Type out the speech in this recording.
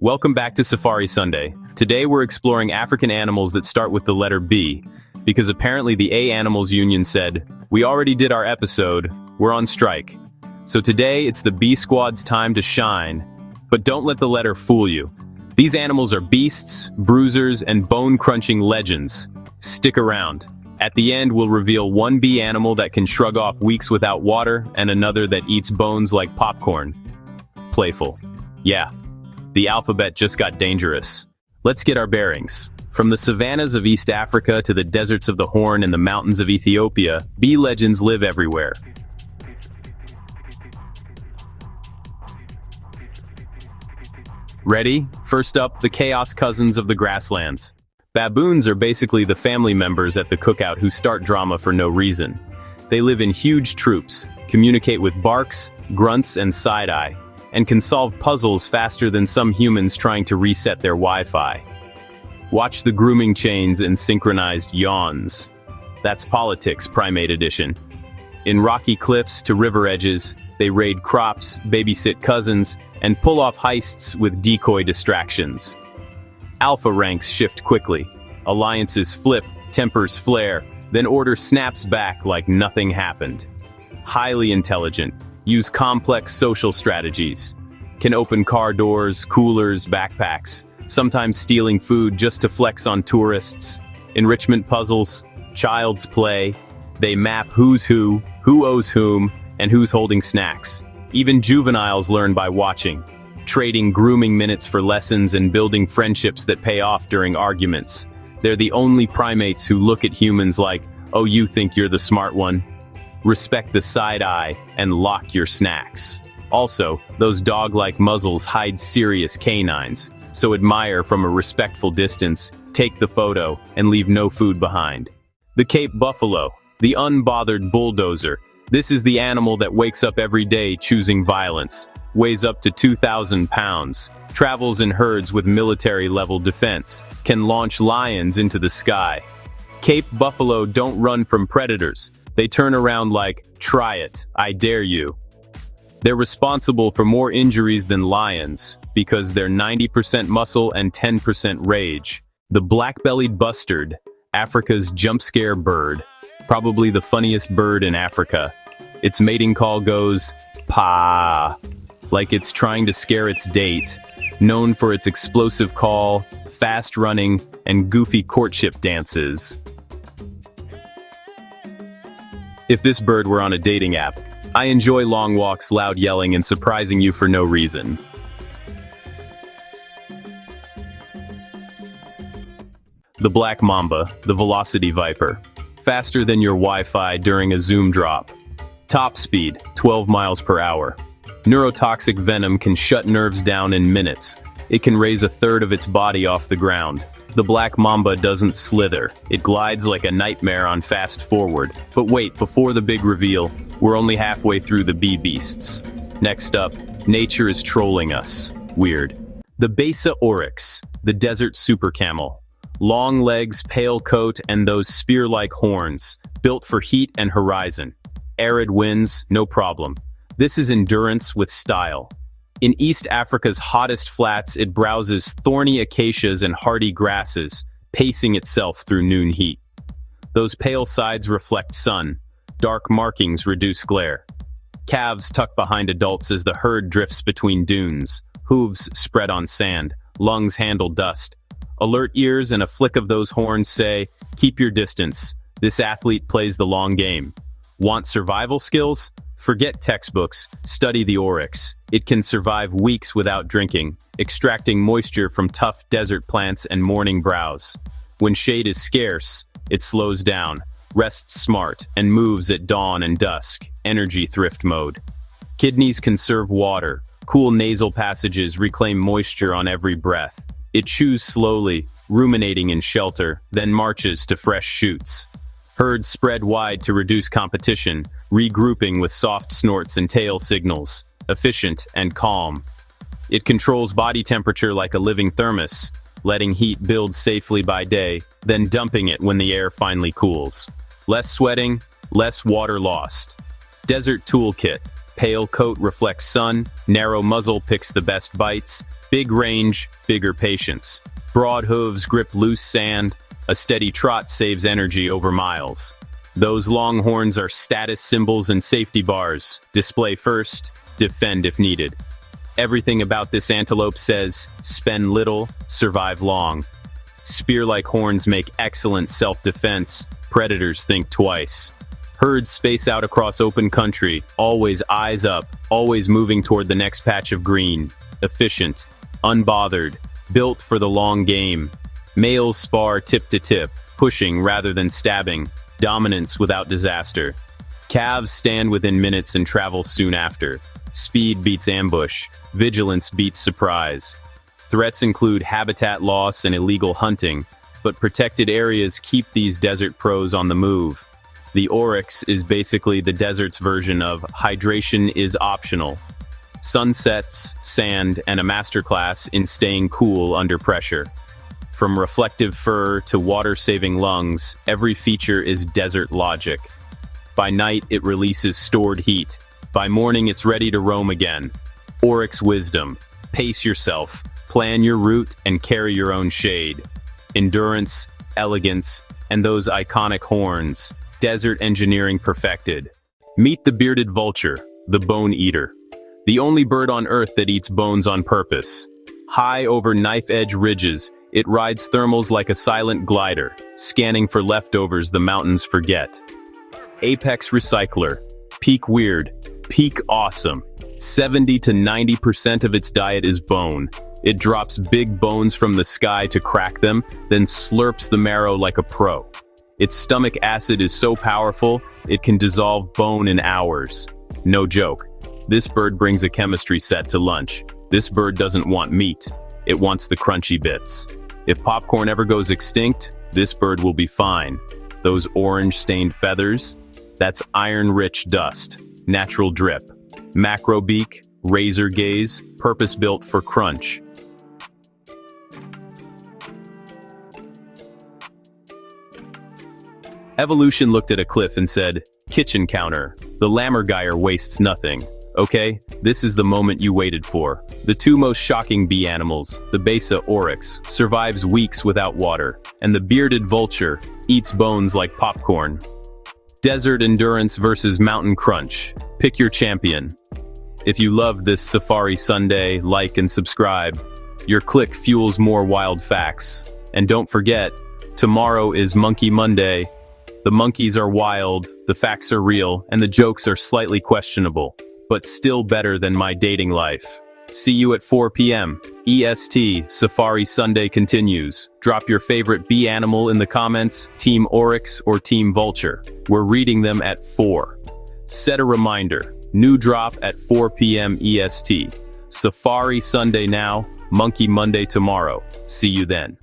Welcome back to Safari Sunday. Today we're exploring African animals that start with the letter B, because apparently the A Animals Union said, "We already did our episode, we're on strike." So today it's the B Squad's time to shine, but don't let the letter fool you. These animals are beasts, bruisers, and bone-crunching legends. Stick around. At the end we'll reveal one B animal that can shrug off weeks without water and another that eats bones like popcorn. Playful. Yeah. The alphabet just got dangerous. Let's get our bearings. From the savannas of East Africa to the deserts of the Horn and the mountains of Ethiopia, bee legends live everywhere. Ready? First up, the chaos cousins of the grasslands. Baboons are basically the family members at the cookout who start drama for no reason. They live in huge troops, communicate with barks, grunts, and side-eye, and can solve puzzles faster than some humans trying to reset their Wi-Fi. Watch the grooming chains and synchronized yawns. That's politics, primate edition. In rocky cliffs to river edges, they raid crops, babysit cousins, and pull off heists with decoy distractions. Alpha ranks shift quickly. Alliances flip, tempers flare, then order snaps back like nothing happened. Highly intelligent. Use complex social strategies. Can open car doors, coolers, backpacks, sometimes stealing food just to flex on tourists. Enrichment puzzles, child's play. They map who's who owes whom, and who's holding snacks. Even juveniles learn by watching, trading grooming minutes for lessons and building friendships that pay off during arguments. They're the only primates who look at humans like, "Oh, you think you're the smart one?" Respect the side eye and lock your snacks. Also, those dog-like muzzles hide serious canines, so admire from a respectful distance, take the photo, and leave no food behind. The Cape buffalo, the unbothered bulldozer. This is the animal that wakes up every day choosing violence, weighs up to 2,000 pounds, travels in herds with military-level defense, can launch lions into the sky. Cape buffalo don't run from predators. They turn around like, "Try it, I dare you." They're responsible for more injuries than lions, because they're 90% muscle and 10% rage. The black-bellied bustard, Africa's jump scare bird, probably the funniest bird in Africa. Its mating call goes, "Pah," like it's trying to scare its date. Known for its explosive call, fast running, and goofy courtship dances. If this bird were on a dating app, I enjoy long walks, loud yelling, and surprising you for no reason. The black mamba, the velocity viper. Faster than your Wi-Fi during a Zoom drop. Top speed, 12 miles per hour. Neurotoxic venom can shut nerves down in minutes. It can raise a third of its body off the ground. The black mamba doesn't slither. It glides like a nightmare on fast forward. But wait, before the big reveal, we're only halfway through the bee beasts. Next up, nature is trolling us. Weird. The Besa oryx, the desert super camel. Long legs, pale coat, and those spear-like horns, built for heat and horizon. Arid winds, no problem. This is endurance with style. In East Africa's hottest flats, it browses thorny acacias and hardy grasses, pacing itself through noon heat. Those pale sides reflect sun. Dark markings reduce glare. Calves tuck behind adults as the herd drifts between dunes. Hooves spread on sand. Lungs handle dust. Alert ears and a flick of those horns say, "Keep your distance. This athlete plays the long game." Want survival skills? Forget textbooks, study the oryx. It can survive weeks without drinking, extracting moisture from tough desert plants and morning browse. When shade is scarce, it slows down, rests smart, and moves at dawn and dusk, energy thrift mode. Kidneys conserve water, cool nasal passages reclaim moisture on every breath. It chews slowly, ruminating in shelter, then marches to fresh shoots. Herds spread wide to reduce competition, regrouping with soft snorts and tail signals, efficient and calm. It controls body temperature like a living thermos, letting heat build safely by day, then dumping it when the air finally cools. Less sweating, less water lost. Desert toolkit, Pale coat reflects sun, narrow muzzle picks the best bites, big range, bigger patience. Broad hooves grip loose sand, a steady trot saves energy over miles. Those long horns are status symbols and safety bars. Display first, defend if needed. Everything about this antelope says, spend little, survive long. Spear-like horns make excellent self-defense. Predators think twice. Herds space out across open country, always eyes up, always moving toward the next patch of green. Efficient, unbothered, built for the long game. Males spar tip to tip, pushing rather than stabbing. Dominance without disaster. Calves stand within minutes and travel soon after. Speed beats ambush. Vigilance beats surprise. Threats include habitat loss and illegal hunting, but protected areas keep these desert pros on the move. The oryx is basically the desert's version of hydration is optional. Sunsets, sand, and a masterclass in staying cool under pressure. From reflective fur to water-saving lungs, every feature is desert logic. By night, it releases stored heat. By morning, it's ready to roam again. Oryx wisdom. Pace yourself, plan your route, and carry your own shade. Endurance, elegance, and those iconic horns. Desert engineering perfected. Meet the bearded vulture, the bone eater. The only bird on Earth that eats bones on purpose. High over knife-edge ridges, it rides thermals like a silent glider, scanning for leftovers the mountains forget. Apex recycler. Peak weird. Peak awesome. 70 to 90% of its diet is bone. It drops big bones from the sky to crack them, then slurps the marrow like a pro. Its stomach acid is so powerful, it can dissolve bone in hours. No joke. This bird brings a chemistry set to lunch. This bird doesn't want meat. It wants the crunchy bits. If popcorn ever goes extinct, this bird will be fine. Those orange-stained feathers? That's iron-rich dust. Natural drip. Macro beak, razor gaze, purpose-built for crunch. Evolution looked at a cliff and said, kitchen counter. The lammergeier wastes nothing. Okay, this is the moment you waited for. The two most shocking bee animals, the besa oryx, survives weeks without water, and the bearded vulture eats bones like popcorn. Desert endurance versus mountain crunch. Pick your champion. If you love this Safari Sunday, like and subscribe. Your click fuels more wild facts. And don't forget, tomorrow is Monkey Monday. The monkeys are wild, the facts are real, and the jokes are slightly questionable, but still better than my dating life. See you at 4 p.m. EST. Safari Sunday continues. Drop your favorite bee animal in the comments, Team Oryx or Team Vulture. We're reading them at 4. Set a reminder. New drop at 4 p.m. EST. Safari Sunday now, Monkey Monday tomorrow. See you then.